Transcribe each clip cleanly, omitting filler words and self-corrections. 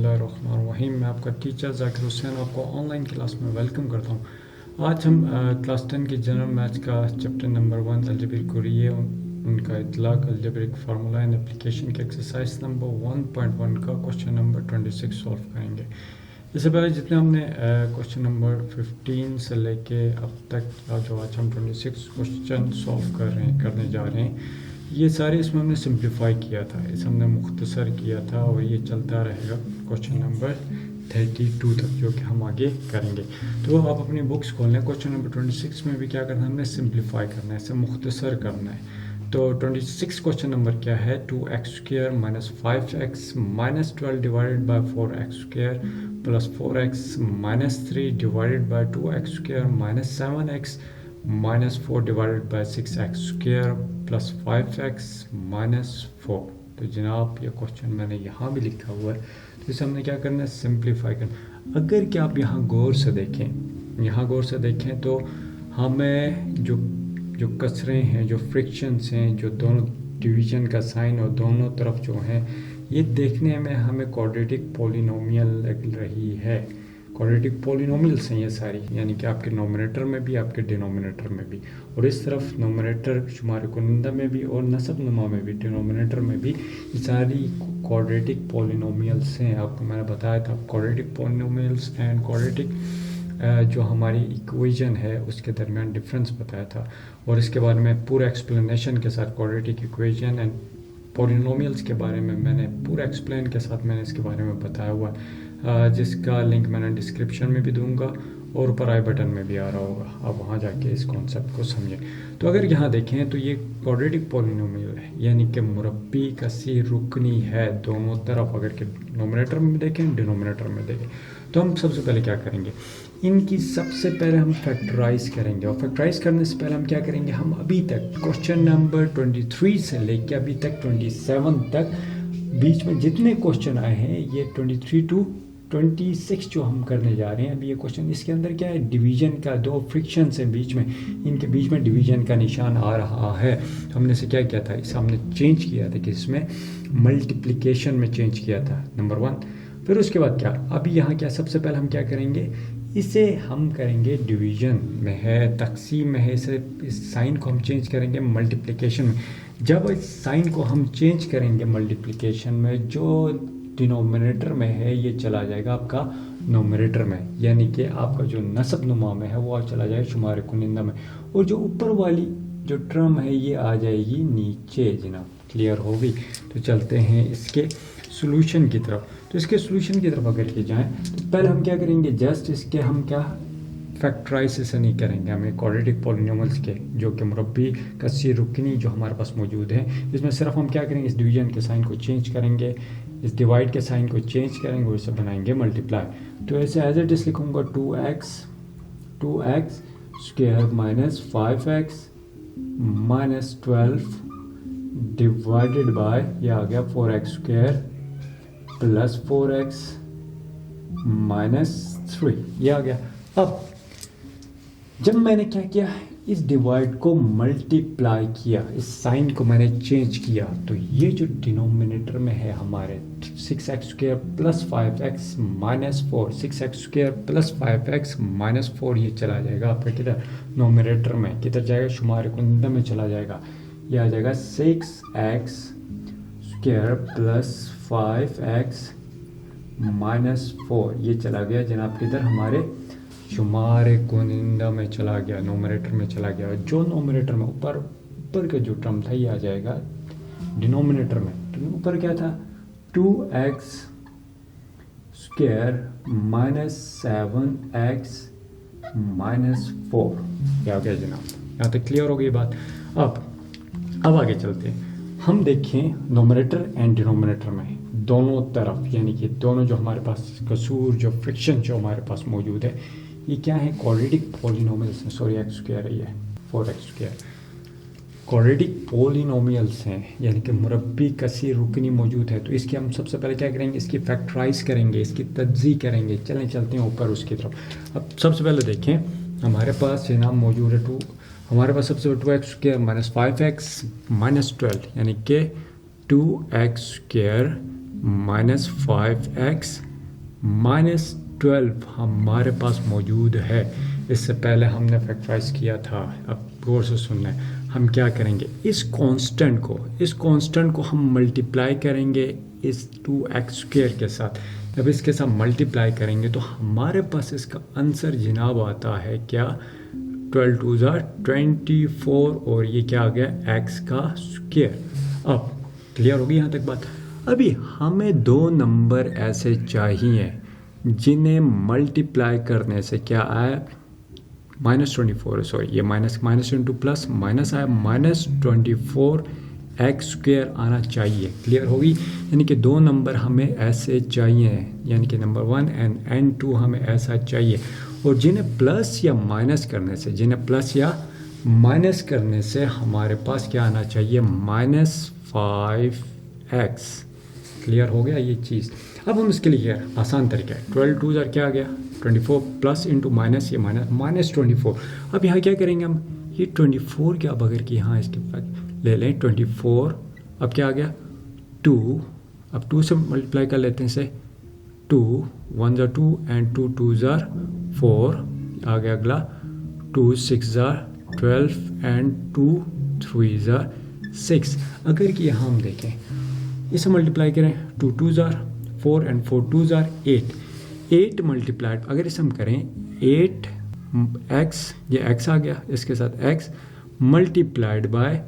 बिस्मिल्लाहिर्रहमानिर्रहीम। मैं आपका टीचर ज़ाकिर हुसैन आपको ऑनलाइन क्लास में वेलकम करता हूँ। आज हम क्लास 10 की जनरल मैथ्स का चैप्टर नंबर 1 अलजेब्रिक कुरिये उनका इतलाक अलजेब्रिक फार्मूला एंड एप्लीकेशन के एक्सरसाइज नंबर 1.1 का क्वेश्चन नंबर 26 सॉल्व करेंगे। इससे पहले जितने हमने क्वेश्चन नंबर 15 से लेके अब तक जो आज हम 26 क्वेश्चन सॉल्व करने जा रहे हैं, ये सारे इसमें हमने सिंप्लीफाई किया था, इस हमने मुख्तसर किया था और ये चलता रहेगा क्वेश्चन नंबर 32 तक, जो कि हम आगे करेंगे। तो आप अपनी बुक्स खोल लें। क्वेश्चन नंबर 26 में भी क्या करना है, हमने सिंप्लीफाई करना है, इसे मुख्तसर करना है। तो 26 क्वेश्चन नंबर क्या है, 2x² minus 5x minus 12 divided by 4x² plus 4x minus 3 divided by 2x² minus 7x minus 4 divided by 6x² plus 5x minus 4। तो जनाब ये क्वेश्चन मैंने यहाँ भी लिखा हुआ है, तो इसे हमने क्या करना है, सिंप्लीफाई करना। अगर कि आप यहाँ गौर से देखें तो हमें जो कसरें हैं, जो फ्रिक्शंस हैं, जो दोनों डिवीज़न का साइन और दोनों तरफ जो हैं, ये देखने में हमें क्वाड्रेटिक पॉलिनोमियल लग रही है। क्वाड्रेटिक पॉलिनोमियल्स हैं ये सारी, यानी कि आपके नोमिनेटर में भी, आपके डिनोमिनेटर में भी, और इस तरफ नोमिनेटर शुमार कुनिंदा में भी और नसब नुमा में भी, डिनोमिनेटर में भी, ये सारी क्वाड्रेटिक पॉलिनोमियल्स हैं। आपको मैंने बताया था क्वाड्रेटिक पॉलिनोमियल्स एंड क्वाड्रेटिक जो हमारी इक्वेशन है उसके दरमियान डिफरेंस बताया था, और इसके बारे में पूरा एक्सप्लेनेशन के साथ क्वाड्रेटिक इक्वेशन एंड पॉलिनोमियल्स के बारे में मैंने पूरा एक्सप्लेन के साथ मैंने इसके बारे में बताया हुआ, जिसका लिंक मैंने डिस्क्रिप्शन में भी दूंगा और ऊपर आई बटन में भी आ रहा होगा, आप वहाँ जाके इस कॉन्सेप्ट को समझें। तो अगर यहाँ देखें तो ये क्वाड्रेटिक पॉलिनोमियल है, यानी कि मुरब्बी कसी रुकनी है दोनों तरफ। अगर के नोमिनेटर में देखें, डिनोमिनेटर में देखें, तो हम सबसे पहले क्या करेंगे, इनकी सबसे पहले हम फैक्टराइज करेंगे, और फैक्टराइज करने से पहले हम क्या करेंगे, हम अभी तक क्वेश्चन नंबर 23 से लेके अभी तक 27 तक बीच में जितने क्वेश्चन आए हैं, ये 23 to 26 जो हम करने जा रहे हैं अभी ये क्वेश्चन, इसके अंदर क्या है, डिवीजन का दो फ्रिक्शन है बीच में, इनके बीच में डिवीजन का निशान आ रहा है। तो हमने से क्या किया था, इसे हमने चेंज किया था कि इसमें मल्टीप्लिकेशन में चेंज किया था, नंबर 1। फिर उसके बाद क्या, अभी यहाँ क्या, सबसे पहले हम क्या करेंगे, इसे हम करेंगे डिवीजन में है, तकसीम में है, इस साइन को हम चेंज करेंगे मल्टीप्लिकेशन में। जब इस साइन को हम चेंज करेंगे मल्टीप्लिकेशन में, जो डिनोमिनेटर में है ये चला जाएगा आपका नोमिनेटर में, यानी कि आपका जो नसब नुमा में है वो चला जाएगा शुमार कुनिंदा में, और जो ऊपर वाली जो टर्म है ये आ जाएगी नीचे। जनाब क्लियर होगी। तो चलते हैं इसके सॉल्यूशन की तरफ। तो इसके सॉल्यूशन की तरफ अगर के जाएं तो पहले हम क्या करेंगे, जस्ट इसके हम क्या फैक्टराइज नहीं करेंगे, हमें क्वाड्रेटिक पॉलिनोमियल्स के जो कि मुरब्बी कसी रुकनी जो हमारे पास मौजूद है, इसमें सिर्फ हम क्या करेंगे, इस डिवीजन के साइन को चेंज करेंगे, इस डिवाइड के साइन को चेंज करेंगे और इसे बनाएंगे मल्टीप्लाई। तो ऐसे एज इट इज लिखूंगा 2x square minus 5x minus 12 divided by, ये आ गया 4x square plus 4x minus 3, ये आ गया। अब जब मैंने क्या किया, इस डिवाइड को मल्टीप्लाई किया, इस साइन को मैंने चेंज किया, तो ये जो डिनोमिनेटर में है हमारे 6x square plus 5x minus 4, 6x square plus 5x minus 4, ये चला जाएगा आपका किधर, नोमिनेटर में, किधर जाएगा, शुमार कुनिंदा में चला जाएगा। ये आ जाएगा 6x square plus 5x minus 4, ये चला गया जनाब किधर, हमारे शुमार कुनिंदा में चला गया, नोमिनेटर में चला गया। जो नोमिनेटर में ऊपर का जो टर्म था ये आ जाएगा डिनोमिनेटर में। तो ऊपर क्या था, 2x square minus 7x minus 4, ये आ गया जनाब। यहाँ तक क्लियर हो गई बात। अब आगे चलते हैं। हम देखें नोमिनेटर एंड डिनोमिनेटर में दोनों तरफ, यानी कि दोनों जो हमारे पास कसूर, जो फ्रिक्शन जो हमारे पास मौजूद है, ये क्या है, क्वाड्रेटिक पॉलिनोमियल्स हैं। सॉरी x स्क्वायर है, 4x स्क्वायर क्वाड्रेटिक पॉलिनोमियल्स हैं, यानी कि मुरब्बी कसी रुकनी मौजूद है। तो इसकी हम सबसे पहले क्या करेंगे, इसकी फैक्टराइज करेंगे, इसकी तज्जी करेंगे। चलते हैं ऊपर उसकी तरफ। अब सबसे पहले देखें हमारे पास ये नाम मौजूद है, हमारे पास सबसे 2x square minus 5x minus 12, यानी कि 2x स्क्वायर माइनस 5x -12 हमारे पास मौजूद है। इससे पहले हमने फैक्टराइज किया था, अब गौर से सुनना है। हम क्या करेंगे, इस कांस्टेंट को हम मल्टीप्लाई करेंगे इस 2x² के साथ। जब इसके साथ मल्टीप्लाई करेंगे तो हमारे पास इसका आंसर जनाब आता है क्या, 12 2 24 और ये क्या आ गया x²। अब क्लियर होगी यहाँ तक बात। अभी हमें दो नंबर ऐसे चाहिए जिन्हें मल्टीप्लाई करने से क्या आया, -24, सॉरी ये माइनस इंटू प्लस माइनस आया, -24 x² आना चाहिए। क्लियर होगी, यानी कि दो नंबर हमें ऐसे चाहिए, यानी कि नंबर 1 एंड n2 हमें ऐसा चाहिए, और जिन्हें प्लस या माइनस करने से हमारे पास क्या आना चाहिए, -5x। क्लियर हो गया ये चीज़। अब हम इसके लिए आसान तरीका है, 12 2 क्या आ गया 24 प्लस इंटू माइनस, ये -24। अब यहाँ क्या करेंगे हम, ये 24 क्या, अब अगर कि यहाँ इसके ले लें 24, अब क्या आ गया 2, अब 2 से मल्टीप्लाई कर लेते हैं इसे, 2 1 2 एंड 2 2 4 आ गया अगला, 2 6 12 एंड 2 3 6। अगर कि यहाँ हम देखें इसे मल्टीप्लाई करें, 2 2 4 एंड 4 2 8 मल्टीप्लाइड, अगर इसे हम करें 8x, ये x आ गया, इसके साथ x मल्टीप्लाइड बाय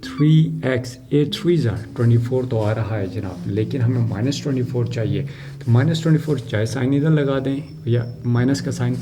3x, 8 3 24 तो आ रहा है जनाब, लेकिन हमें -24 चाहिए। तो -24 चाहे साइन इधर लगा दें या माइनस का साइन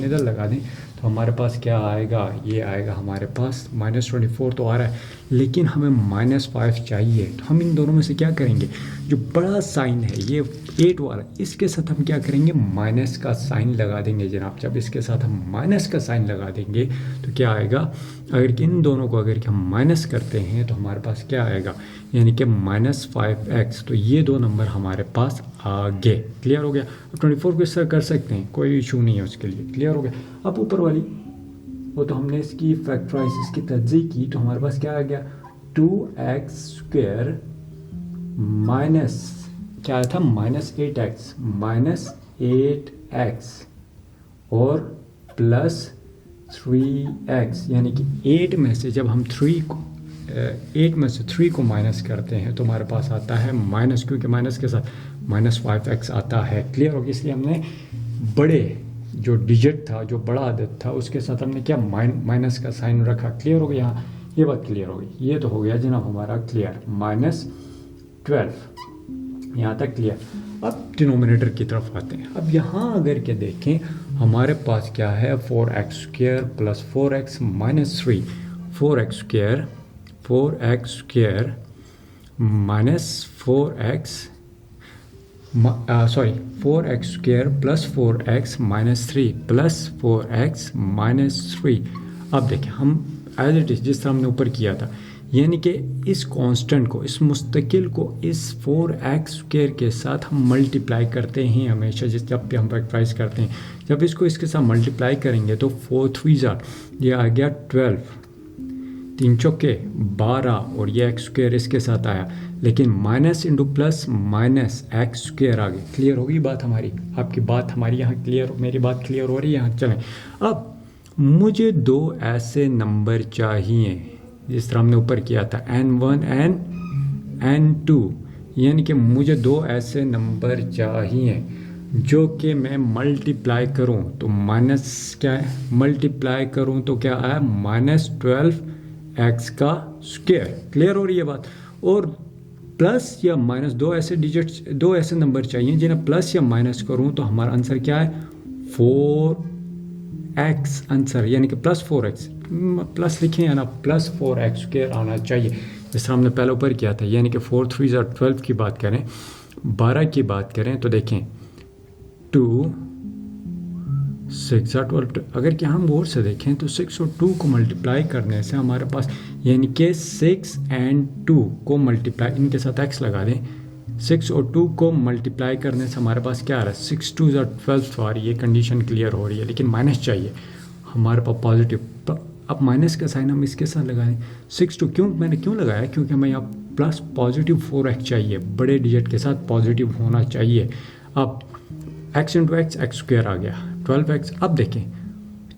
इधर लगा दें, तो हमारे पास क्या आएगा, ये आएगा हमारे पास -24 तो आ रहा है, लेकिन हमें -5 चाहिए। तो हम इन दोनों में से क्या करेंगे, जो बड़ा साइन है ये 8 वाला, इसके साथ हम क्या करेंगे, माइनस का साइन लगा देंगे जनाब। जब इसके साथ हम माइनस का साइन लगा देंगे तो क्या आएगा, अगर कि इन दोनों को अगर कि हम माइनस करते हैं तो हमारे पास क्या आएगा, यानी कि -5x। तो ये दो नंबर हमारे पास आ गए। क्लियर हो गया। अब 24 को इस तरह कर सकते हैं, कोई इशू नहीं है उसके लिए। क्लियर हो गया। अब ऊपर वाली वो तो हमने इसकी फैक्टराइज, इसकी तज्ज़ीह की, तो हमारे पास क्या आ गया, 2x² माइनस क्या आया था, -8x और प्लस 3x, यानी कि 8 में से जब हम 8 में से 3 को माइनस करते हैं तो हमारे पास आता है माइनस, क्योंकि माइनस के साथ -5x आता है। क्लियर होगी। इसलिए हमने बड़े जो डिजिट था, जो बड़ा अदद था, उसके साथ हमने क्या माइनस का साइन रखा। क्लियर हो गया। यहाँ ये बात क्लियर हो गई। ये तो हो गया जनाब हमारा क्लियर, -12 यहाँ तक क्लियर। अब डिनोमिनेटर की तरफ आते हैं। अब यहाँ अगर के देखें हमारे पास क्या है, 4x² plus 4x minus 3, 4x² minus 4x² plus 4x minus 3 plus 4x minus 3। अब देखें हम एज इट इज़ जिस तरह हमने ऊपर किया था, यानी कि इस कांस्टेंट को, इस मुस्तकिल को इस 4x² के साथ हम मल्टीप्लाई करते हैं हमेशा, जब भी हम फैक्टराइज करते हैं। जब इसको इसके साथ मल्टीप्लाई करेंगे तो 4 3 ये आ गया 12, 3 चौके 12 और ये x² इसके साथ आया, लेकिन minus into plus minus x² आ गई। क्लियर होगी बात हमारी, आपकी बात हमारी यहाँ क्लियर, मेरी बात क्लियर हो रही है। यहाँ चलें। अब मुझे दो ऐसे नंबर चाहिए जिस तरह हमने ऊपर किया था, n1 n2, यानी कि मुझे दो ऐसे नंबर चाहिए जो कि मैं मल्टीप्लाई करूं तो माइनस क्या है, मल्टीप्लाई करूं तो क्या आया, -12x का स्क्वायर। क्लियर हो रही है बात। और प्लस या माइनस, दो ऐसे डिजिट्स, दो ऐसे नंबर चाहिए जिन्हें प्लस या माइनस करूं तो हमारा आंसर क्या है, 4x आंसर, यानी कि प्लस 4x, प्लस लिखें या ना, प्लस 4x² आना चाहिए, जिस तरह हमने पहले ऊपर किया था। यानी कि 4 3 12 की बात करें, 12 की बात करें तो देखें 2 6 12, अगर कि हम गौर से देखें तो 6 और 2 को मल्टीप्लाई करने से हमारे पास, यानी कि 6 एंड 2 को मल्टीप्लाई, इनके साथ x लगा दें, 6 और 2 को मल्टीप्लाई करने से हमारे पास क्या आ रहा है, 6 2 12 आ रही है। कंडीशन क्लियर हो रही है, लेकिन माइनस चाहिए हमारे पास पॉजिटिव। अब माइनस का साइन हम इसके साथ लगाएं, 6 2 मैंने क्यों लगाया, क्योंकि हमें यहाँ प्लस पॉजिटिव 4x चाहिए, बड़े डिजिट के साथ पॉजिटिव होना चाहिए। अब x into x x square आ गया 12x। अब देखें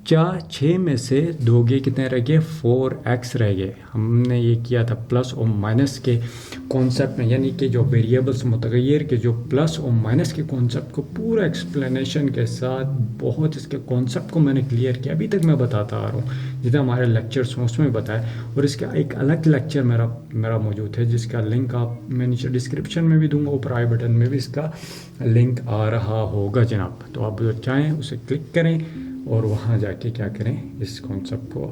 6 में से 2 के कितने रह गए 4x रह गए। हमने ये किया था प्लस और माइनस के कॉन्सेप्ट में, यानी कि जो वेरिएबल्स मुतगैर के जो प्लस और माइनस के कॉन्सेप्ट को पूरा एक्सप्लेनेशन के साथ बहुत इसके कॉन्सेप्ट को मैंने क्लियर किया। अभी तक मैं बताता आ रहा हूँ जितना हमारे लेक्चर्स हैं उसमें बताया, और इसका एक अलग लेक्चर मेरा मौजूद है जिसका लिंक आप मैं नीचे डिस्क्रिप्शन में भी दूंगा, ऊपर आई बटन में भी इसका लिंक आ रहा होगा जनाब। तो आप जो चाहें उसे क्लिक करें और वहाँ जाके क्या करें इस कॉन्सेप्ट को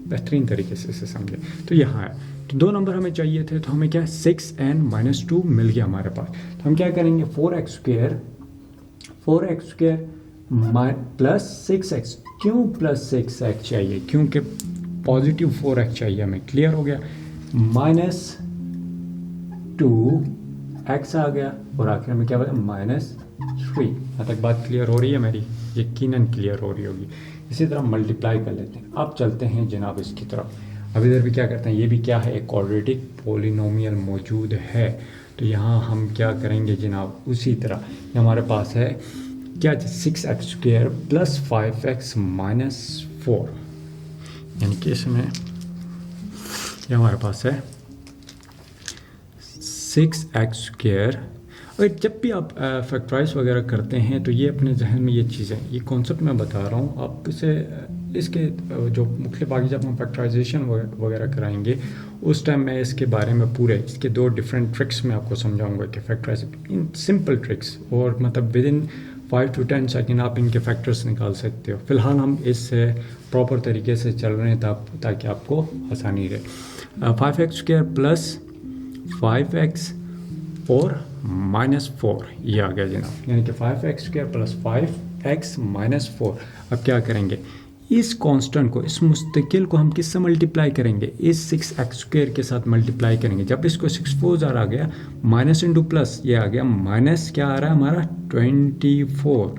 बेहतरीन तरीके से इसे समझें। तो यहाँ है तो 2 नंबर हमें चाहिए थे, तो हमें क्या 6n-2 मिल गया हमारे पास। तो हम क्या करेंगे 4x स्क्वायर प्लस 6x। क्यों प्लस 6x चाहिए? क्योंकि पॉजिटिव 4x चाहिए हमें। क्लियर हो गया। -2x आ गया और आखिर में क्या बता -3। यहाँ तक बात क्लियर हो रही है मेरी? यकीनन क्लियर हो रही होगी। इसी तरह मल्टीप्लाई कर लेते हैं। अब चलते हैं जनाब इसकी तरफ। अब इधर भी क्या करते हैं, ये भी क्या है एक क्वाड्रेटिक पॉलिनोमियल मौजूद है। तो यहाँ हम क्या करेंगे जनाब उसी तरह ये हमारे पास है क्या 6x square plus 5x minus 4, यानी कि इसमें ये हमारे पास है 6x स्क्वायर। और जब भी आप फैक्टराइज वगैरह करते हैं तो ये अपने जहन में ये चीज़ें, ये कॉन्सेप्ट मैं बता रहा हूँ आप इसे इसके जो मुख्तलिफ आगे जब हम फैक्टराइजेशन वगैरह कराएंगे उस टाइम मैं इसके बारे में पूरे इसके 2 डिफरेंट ट्रिक्स में आपको समझाऊंगा कि फैक्टराइज इन सिंपल ट्रिक्स, और मतलब विद इन 5 to 10 सेकेंड आप इनके फैक्टर्स निकाल सकते हो। फ़िलहाल हम इससे प्रॉपर तरीके से चल रहे हैं ताकि आपको आसानी रहे। 5x स्क्वायर प्लस 5x और -4 ये आ गया जनाब, यानी कि 5x square plus 5x minus 4। अब क्या करेंगे इस कांस्टेंट को, इस मुस्तकिल को हम किससे मल्टीप्लाई करेंगे? इस 6x स्क्वायर के साथ मल्टीप्लाई करेंगे। जब इसको 6 4 आ गया माइनस इंटू प्लस ये आ गया माइनस क्या आ रहा है हमारा 24।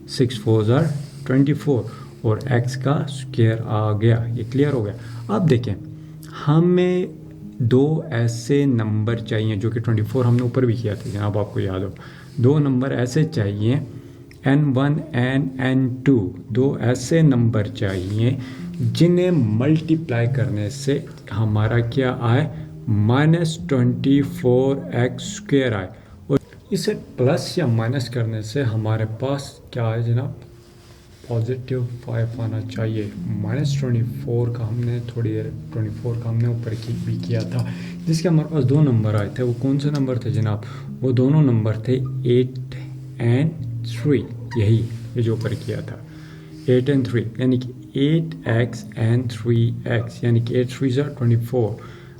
6 4 24 और x का स्क्वायर आ गया। ये क्लियर हो गया। अब देखें हमें 2 ऐसे नंबर चाहिए जो कि 24 हमने ऊपर भी किया था जनाब, आपको याद हो। 2 नंबर ऐसे चाहिए n1 n2, 2 ऐसे नंबर चाहिए जिन्हें मल्टीप्लाई करने से हमारा क्या आए -24x स्क्वायर आए, और इसे प्लस या माइनस करने से हमारे पास क्या आए जनाब पॉजिटिव 5 आना चाहिए। -24 का हमने थोड़ी देर 24 का हमने ऊपर भी किया था, जिसके हमारे पास 2 नंबर आए थे। वो कौन से नंबर थे जनाब? वो दोनों नंबर थे 8 and 3, यही ये जो ऊपर किया था 8 and 3, यानी कि 8x and 3x, यानी कि 8 3 24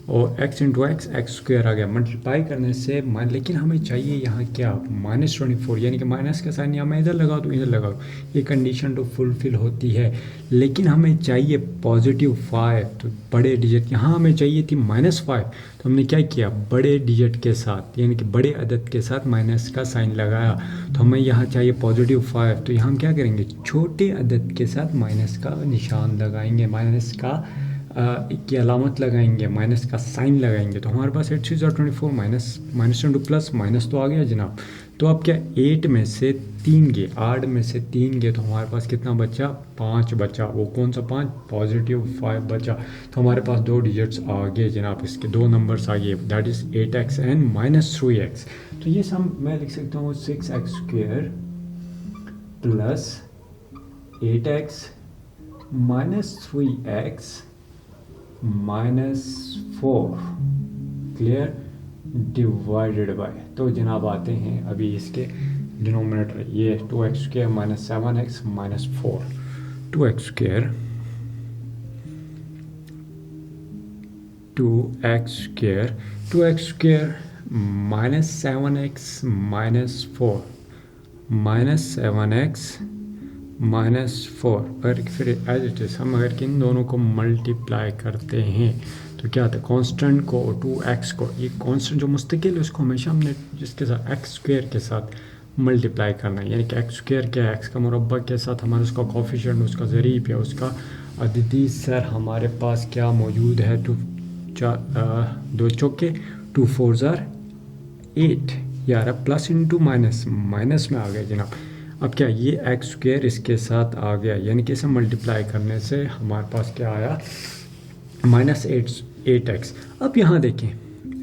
और x इंटू एक्स स्क्वायर आ गया। मल्टीप्लाई करने से लेकिन हमें चाहिए यहाँ क्या -24, यानी कि माइनस का साइन यहाँ मैं इधर लगा दूँ इधर लगा दूँ, ये कंडीशन तो फुलफिल होती है। लेकिन हमें चाहिए पॉजिटिव 5, तो बड़े डिजिट यहाँ हमें चाहिए थी -5, तो हमने क्या किया बड़े डिजिट के साथ यानी कि बड़े अदद के साथ माइनस का साइन लगाया। तो हमें यहाँ चाहिए पॉजिटिव 5, तो यहाँ हम क्या करेंगे छोटे अदद के साथ माइनस का निशान लगाएंगे, माइनस का की अलामत लगाएंगे, माइनस का साइन लगाएंगे। तो हमारे पास 8 3 24 माइनस इंटू प्लस माइनस तो आ गया जनाब। तो अब क्या 8 में से 3 गए, 8 में से 3 गए, तो हमारे पास कितना बचा 5 बचा। वो कौन सा 5? पॉजिटिव 5 बचा। तो हमारे पास 2 डिजिट्स आ गए जनाब, इसके 2 नंबर्स आ गए, that is 8x and -3x। तो ये सम मैं लिख सकता हूँ 6x square plus 8x -3x -4 clear divided by. तो जनाब आते हैं अभी इसके डिनोमिनेटर, ये 2x square -7x -4, 2x square 2x square -7x -4 -7x -4 पर फिर एज इट इज़ हम अगर इन दोनों को मल्टीप्लाई करते हैं तो क्या आता है कांस्टेंट को 2x को, ये कांस्टेंट जो मुस्तकिल है उसको हमेशा हमने जिसके साथ x स्क्वायर के साथ मल्टीप्लाई करना है, यानी कि x स्क्वायर क्या है x का मुरब्बा के साथ हमारा उसका कोफिशिएंट उसका ज़रीब या उसका अददी सर हमारे पास क्या मौजूद है 2 चौके 2 4 8, ये आ रहा है प्लस इंटू माइनस, माइनस में आ गया जनाब। अब क्या ये एक्स स्क्वायर इसके साथ आ गया, यानी कि इसे मल्टीप्लाई करने से हमारे पास क्या आया, -8x। अब यहाँ देखें,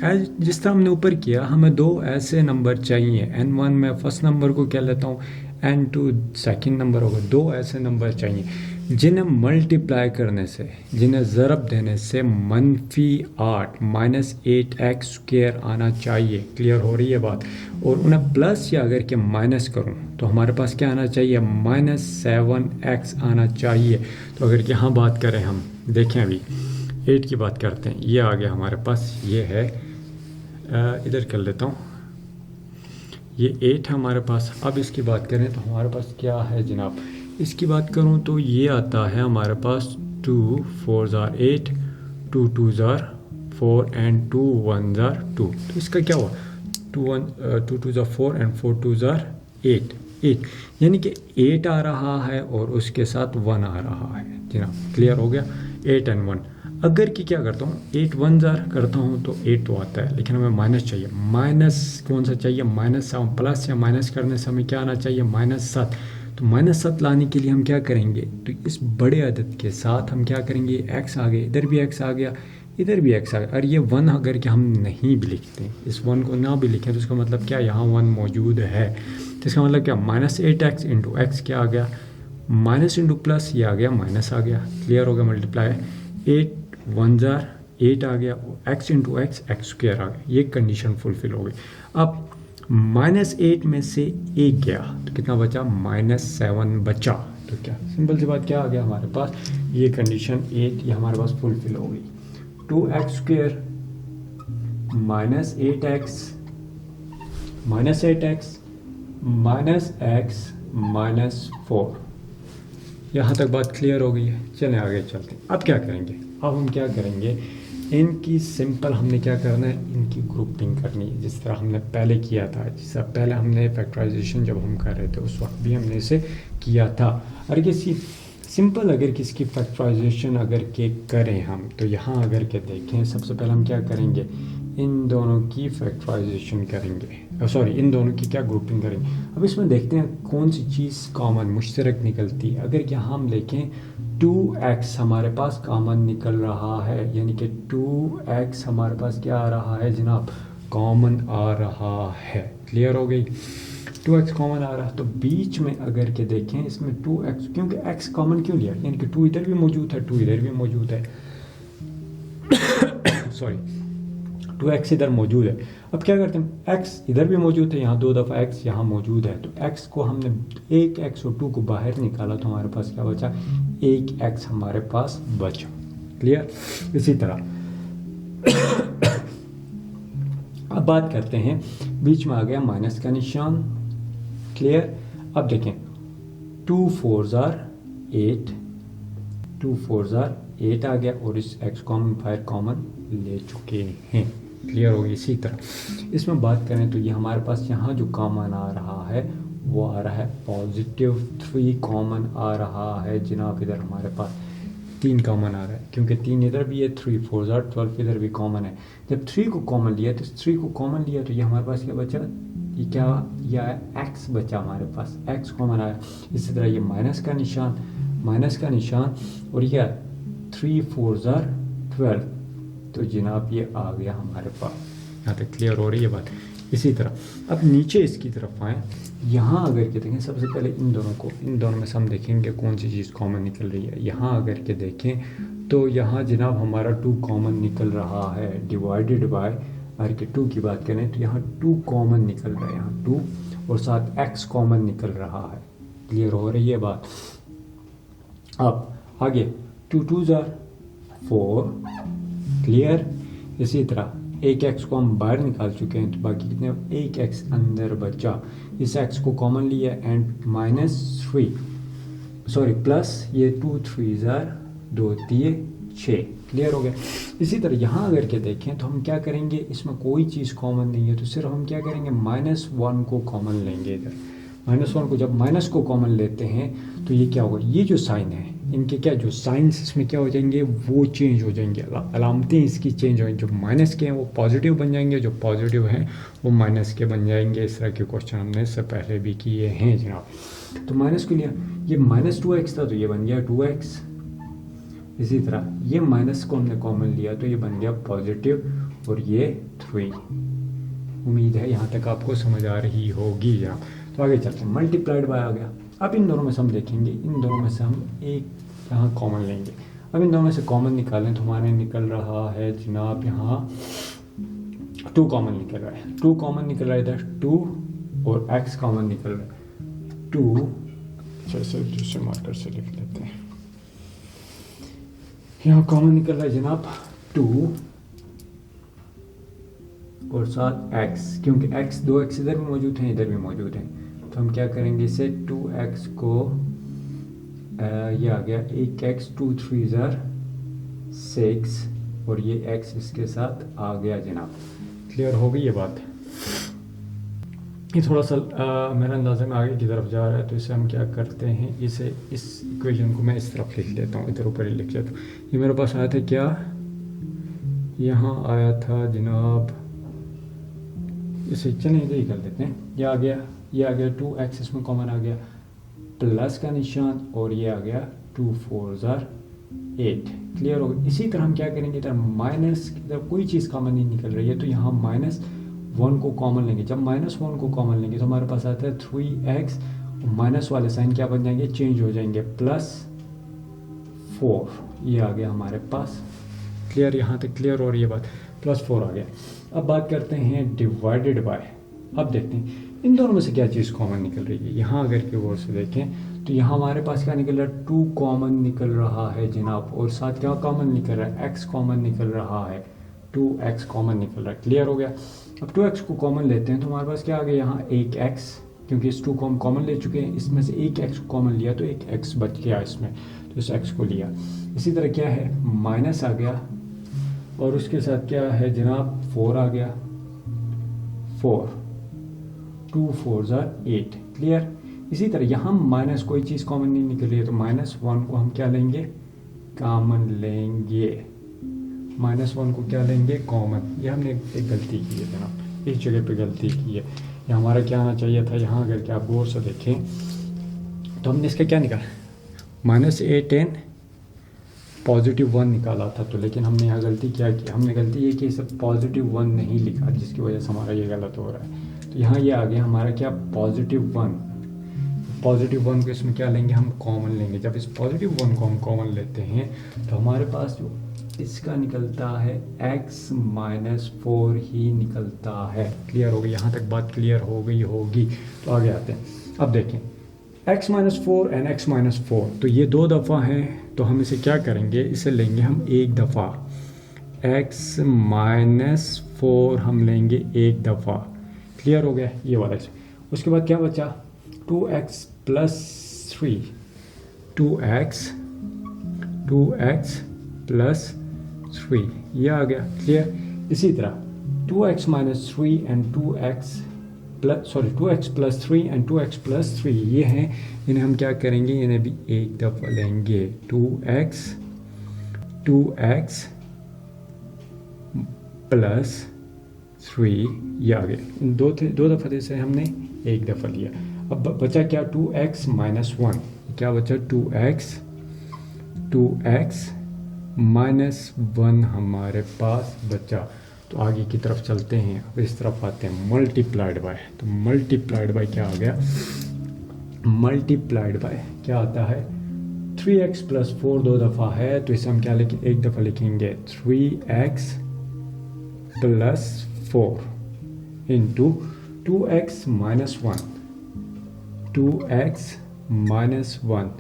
एज जिस तरह हमने ऊपर किया, हमें दो ऐसे नंबर चाहिए, n1 में फर्स्ट नंबर को क्या लेता हूँ, n2 सेकंड नंबर होगा। दो ऐसे नंबर चाहिए जिन्हें मल्टीप्लाई करने से, जिन्हें ज़रब देने से -8 -8x स्क्वायर आना चाहिए। क्लियर हो रही है बात। और उन्हें प्लस या अगर के माइनस करूं तो हमारे पास क्या आना चाहिए, -7x आना चाहिए। तो अगर यहाँ बात करें, हम देखें अभी 8 की बात करते हैं, ये आ गया हमारे पास, ये है, इधर कर लेता हूँ, ये 8 है हमारे पास। अब इसकी बात करें तो हमारे पास क्या है जनाब, इसकी बात करूं तो ये आता है हमारे पास 2 4s are 8, 2 2s are 4 and 2 1s are 2। तो इसका क्या हुआ, 2 2s are 4 and 4 2s are 8, यानी कि 8 आ रहा है और उसके साथ 1 आ रहा है जनाब। क्लियर हो गया, 8 and 1। अगर कि क्या करता हूँ, 8 1s are करता हूँ तो 8 तो आता है, लेकिन हमें माइनस चाहिए। माइनस कौन सा चाहिए, -7। प्लस या माइनस करने से हमें क्या आना चाहिए, -7। तो -7 लाने के लिए हम क्या करेंगे, तो इस बड़े अदद के साथ हम क्या करेंगे, x आ गए, इधर भी x आ गया, इधर भी x आ गया। और ये 1 अगर कि हम नहीं भी लिखते, इस 1 को ना भी लिखें, तो इसका मतलब क्या, यहाँ 1 मौजूद है। तो इसका मतलब क्या, -8x इंटू एक्स क्या आ गया, माइनस इंटू प्लस, ये आ गया माइनस आ गया। क्लियर हो गया, मल्टीप्लाई 8 1s are 8 आ गया, x into x x square आ गया। ये कंडीशन फुलफिल हो गई। अब -8 में से 1 गया तो कितना बचा, -7 बचा। तो क्या सिंपल सी बात क्या आ गया हमारे पास, ये कंडीशन 8 ये हमारे पास फुलफिल हो गई। 2x square -8x -4। यहाँ तक बात क्लियर हो गई है। चलें आगे चलते हैं। अब क्या करेंगे, अब हम क्या करेंगे, इनकी सिंपल हमने क्या करना है, इनकी ग्रुपिंग करनी है, जिस तरह हमने पहले किया था। जिस तरह पहले हमने फैक्टराइजेशन जब हम कर रहे थे उस वक्त भी हमने इसे किया था। और किसी सिंपल अगर किसकी फैक्टराइजेशन अगर के करें हम, तो यहाँ अगर के देखें, सबसे पहले हम क्या करेंगे, इन दोनों की फैक्टराइजेशन करेंगे, सॉरी इन दोनों की क्या ग्रुपिंग करेंगे। अब इसमें देखते हैं कौन सी चीज़ कॉमन मुश्तरक निकलती है। अगर यहाँ हम देखें 2x हमारे पास कॉमन निकल रहा है, यानी कि 2x हमारे पास क्या आ रहा है जनाब, कॉमन आ रहा है। क्लियर हो गई, 2x कॉमन आ रहा है। तो बीच में अगर के देखें इसमें 2x, क्योंकि x कॉमन क्यों लिया, यानी कि 2 इधर भी मौजूद है, 2 इधर भी मौजूद है, सॉरी 2x इधर मौजूद है। अब क्या करते हैं, x इधर भी मौजूद है, यहाँ 2 दफ़ा x यहाँ मौजूद है, तो x को हमने एक x और 2 को बाहर निकाला तो हमारे पास क्या बचा, एक x हमारे पास बचा। क्लियर। इसी तरह अब बात करते हैं, बीच में आ गया माइनस का निशान। क्लियर। अब देखें 2 4s are 8, 2 4s are 8 आ गया और इस x कॉमन फायर कॉमन ले चुके हैं। क्लियर होगी। इसी तरह इसमें बात करें तो ये हमारे पास यहाँ जो कॉमन आ रहा है वो आ रहा है +3 कॉमन आ रहा है जनाब। इधर हमारे पास 3 कॉमन आ रहा है, क्योंकि 3 इधर भी है, 3 4s are 12 इधर भी कॉमन है। जब 3 को कॉमन लिया तो 3 को कॉमन लिया तो ये हमारे पास क्या बचा, ये क्या, यह x बचा हमारे पास, x कॉमन आया। इसी तरह ये माइनस का निशान और यह 3 4s are 12, तो जनाब ये आ गया हमारे पास। यहाँ तक क्लियर हो रही है बात। इसी तरह अब नीचे इसकी तरफ आए, यहाँ अगर के देखें, सबसे पहले इन दोनों में से हम देखेंगे कौन सी चीज़ कॉमन निकल रही है। यहाँ अगर के देखें तो यहाँ जनाब हमारा 2 कॉमन निकल रहा है, डिवाइडेड बाय, अगर के 2 की बात करें तो यहाँ 2 कॉमन निकल रहा है, यहाँ 2 और साथ x कॉमन निकल रहा है। क्लियर हो रही है बात। अब आगे 2 2s are 4। क्लियर। इसी तरह एक x को हम बाहर निकाल चुके हैं, तो बाकी कितने, एक x अंदर बचा। इस x को कॉमन लिया एंड -3, सॉरी प्लस ये 2 3s are 2 3 6। क्लियर हो गया। इसी तरह यहाँ अगर के देखें तो हम क्या करेंगे, इसमें कोई चीज़ कॉमन नहीं है तो सिर्फ हम क्या करेंगे, -1 को कॉमन लेंगे। इधर -1 को जब माइनस को कॉमन लेते हैं तो ये क्या होगा, ये जो साइन है इनके क्या जो साइंस इसमें क्या हो जाएंगे, वो चेंज हो जाएंगे, अलामतें इसकी चेंज हो जाएंगी। जो माइनस के हैं वो पॉजिटिव बन जाएंगे, जो पॉजिटिव हैं वो माइनस के बन जाएंगे। इस तरह के क्वेश्चन हमने इससे पहले भी किए हैं जनाब। तो माइनस को लिया, ये -2x था तो ये बन गया 2x। इसी तरह ये माइनस को हमने कॉमन लिया तो ये बन गया पॉजिटिव और ये 3। उम्मीद है यहाँ तक आपको समझ आ रही होगी जनाब। तो आगे चलते हैं, मल्टीप्लाइड बाय आ गया। अब इन दोनों में से हम देखेंगे, इन दोनों में से हम एक यहाँ कॉमन लेंगे। अब इन दोनों में से कॉमन निकालें तो हमारे निकल रहा है जनाब यहाँ 2 कॉमन निकल रहा है। 2 कॉमन निकल रहा है इधर 2 और x कॉमन निकल रहा है 2। जैसे दूसरे मार्कर से लिख लेते हैं, यहाँ कॉमन निकल रहा है जनाब 2 और साथ x, क्योंकि x 2x इधर भी मौजूद हैं इधर भी मौजूद हैं। तो हम क्या करेंगे, इसे 2x को ये आ गया 1x 2 3 ज़र 6 और ये x इसके साथ आ गया जनाब। क्लियर हो गई ये बात। ये थोड़ा सा मेरा अंदाज़े में आगे की तरफ जा रहा है, तो इसे हम क्या करते हैं, इसे इस इक्वेशन को मैं इस तरफ लिख लेता हूँ, इधर ऊपर ही लिख लेता हूँ। ये मेरे पास आया था क्या, यहाँ आया था जनाब, इसे चलें इधर ही कर देते हैं। ये आ गया 2x इसमें कॉमन आ गया, प्लस का निशान और ये आ गया 2 4 ज़र 8। क्लियर हो गया। इसी तरह हम क्या करेंगे, इधर माइनस की तरफ कोई चीज़ कॉमन नहीं निकल रही है तो यहाँ -1 को कॉमन लेंगे। जब -1 को कॉमन लेंगे तो हमारे पास आता है 3x, माइनस वाले साइन क्या बन जाएंगे, चेंज हो जाएंगे, +4। ये आ गया हमारे पास। क्लियर, यहाँ तक क्लियर हो रही है बात। +4 आ गया। अब बात करते हैं डिवाइडेड बाय। अब देखते हैं इन दोनों में से क्या चीज़ कॉमन निकल रही है। यहाँ अगर की ओर से देखें तो यहाँ हमारे पास क्या निकल रहा है, 2 कॉमन निकल रहा है जनाब, और साथ क्या कॉमन निकल रहा है, x कॉमन निकल रहा है, 2x कॉमन निकल रहा है। क्लियर हो गया। अब 2x को कॉमन लेते हैं तो हमारे पास क्या आ गया, यहाँ 1x, क्योंकि इस 2 को हम कॉमन ले चुके हैं, इसमें से 1x को कॉमन लिया तो 1x बच गया इसमें, तो इस x को लिया। इसी तरह क्या है, माइनस आ गया और उसके साथ क्या है जनाब, 4 आ गया, 4 2 4 ज़र 8। क्लियर। इसी तरह यहाँ माइनस कोई चीज़ कॉमन नहीं निकल रही है तो -1 को हम क्या लेंगे, कॉमन लेंगे। -1 को क्या लेंगे, कॉमन। ये हमने एक गलती की है जनाब, इस जगह पे गलती की है। ये हमारा क्या आना चाहिए था, यहाँ अगर क्या आप गौर से देखें तो हमने इसका क्या निकाला, -8 +1 निकाला था। तो लेकिन हमने यहाँ गलती क्या की, हमने गलती ये कि इसे +1 नहीं लिखा, जिसकी वजह से हमारा ये गलत हो रहा है। तो यहाँ ये आ गया हमारा क्या, +1 को इसमें क्या लेंगे, हम कॉमन लेंगे। जब इस +1 को हम कॉमन लेते हैं तो हमारे पास जो इसका निकलता है x-4 ही निकलता है। क्लियर हो गई, यहाँ तक बात क्लियर हो गई होगी। तो आगे आते हैं। अब देखें x-4 एंड x-4, तो ये 2 दफ़ा हैं, तो हम इसे क्या करेंगे, इसे लेंगे हम एक दफ़ा, x-4 हम लेंगे एक दफ़ा। क्लियर हो गया ये वाला। उसके बाद क्या बचा, 2x + 3, 2x + 3 ये आ गया। क्लियर। इसी तरह 2x + 3 and 2x + 3 and 2x + 3 ये हैं, इन्हें हम क्या करेंगे, इन्हें भी एक दफ़ा लेंगे, 2x + 3 ये आ गए। इन दो दफ़ा से हमने एक दफ़ा लिया। अब बचा क्या, 2x - 1, क्या बचा, 2x - 1 हमारे पास बचा। तो आगे की तरफ चलते हैं, अब इस तरफ आते हैं, मल्टीप्लाइड बाय। तो मल्टीप्लाइड बाय क्या आ गया, मल्टीप्लाइड बाय क्या आता है, 3x + 4 2 दफ़ा है तो इसे हम क्या लिखें, एक दफ़ा लिखेंगे, 3x + 4 into 2x - 1, 2x - 1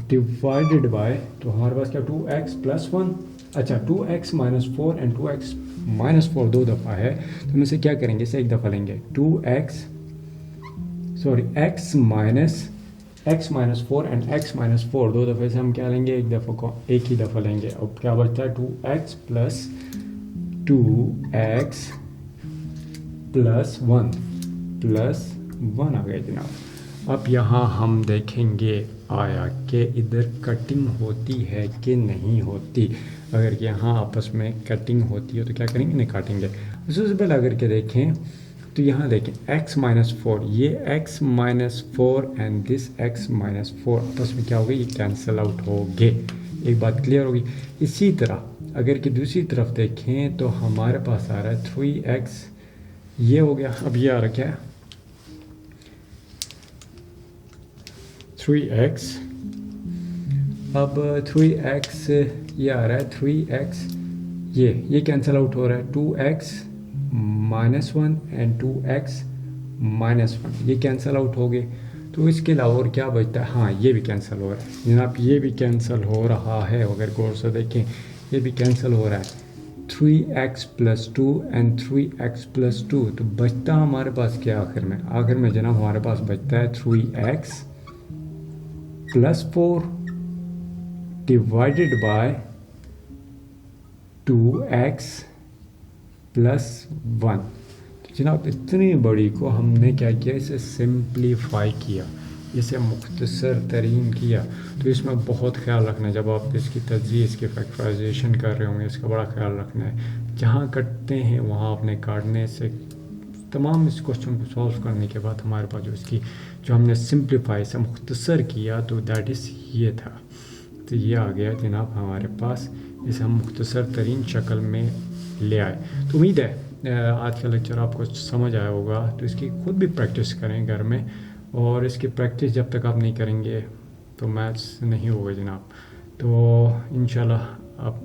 divided by, तो हमारे पास क्या, 2x + 1, अच्छा 2x - 4 एंड 2x - 4 2 दफ़ा है तो हम इसे क्या करेंगे, इसे एक दफ़ा लेंगे, x - 4 एंड x - 4 2 दफ़े से हम क्या लेंगे, एक ही दफ़ा लेंगे। अब क्या बचता है, 2x + 1 आ गया जनाब। अब यहाँ हम देखेंगे आया कि इधर कटिंग होती है कि नहीं होती। अगर यहाँ आपस में कटिंग होती है तो क्या करेंगे, नहीं काटेंगे। सबसे पहले अगर के देखें तो यहाँ देखें x-4, ये x-4 एंड दिस x-4 आपस में क्या होगा, ये कैंसिल आउट होंगे। एक बात क्लियर होगी। इसी तरह अगर कि दूसरी तरफ देखें तो हमारे पास आ रहा है 3x, ये हो गया। अब ये आ रहा क्या है 3x, अब 3x ये आ रहा है 3x, ये कैंसिल आउट हो रहा है 2x -1 एंड 2x -1, ये कैंसिल आउट हो गए। तो इसके अलावा और क्या बचता है, हाँ ये भी कैंसिल हो रहा है जनाब, ये भी कैंसिल हो रहा है। अगर गौर से देखें ये भी कैंसिल हो रहा है 3x + 2 एंड 3x + 2। तो बचता हमारे पास क्या आखिर में जनाब हमारे पास बचता है 3x + 4 डिवाइडेड बाय 2x + 1। तो जनाब इतनी बड़ी को हमने क्या किया, इसे सिंप्लीफाई किया, इसे मुख्तसर तरीन किया। तो इसमें बहुत ख्याल रखना है जब आप इसकी तज्ज़ीह, इसकी फैक्टराइजेशन कर रहे होंगे, इसका बड़ा ख्याल रखना है। जहाँ कटते हैं वहाँ आपने काटने से तमाम इस क्वेश्चन को सॉल्व करने के बाद हमारे पास जो हमने सिंप्लीफाई से मुख्तसर किया तो दैट इज़ ये था। तो ये आ गया जनाब हमारे पास, इसे हम मुख्तसर तरीन शक्ल में ले आए। तो उम्मीद है आज का लेक्चर आपको समझ आया होगा। तो इसकी खुद भी प्रैक्टिस करें घर में, और इसकी प्रैक्टिस जब तक आप नहीं करेंगे तो मैथ्स नहीं होगा जनाब। तो इंशाल्लाह आप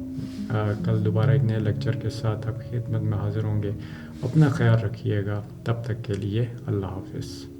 कल दोबारा एक नए लेक्चर के साथ आपकी खिदमत में हाज़िर होंगे। अपना ख्याल रखिएगा, तब तक के लिए अल्लाह हाफ़िज़।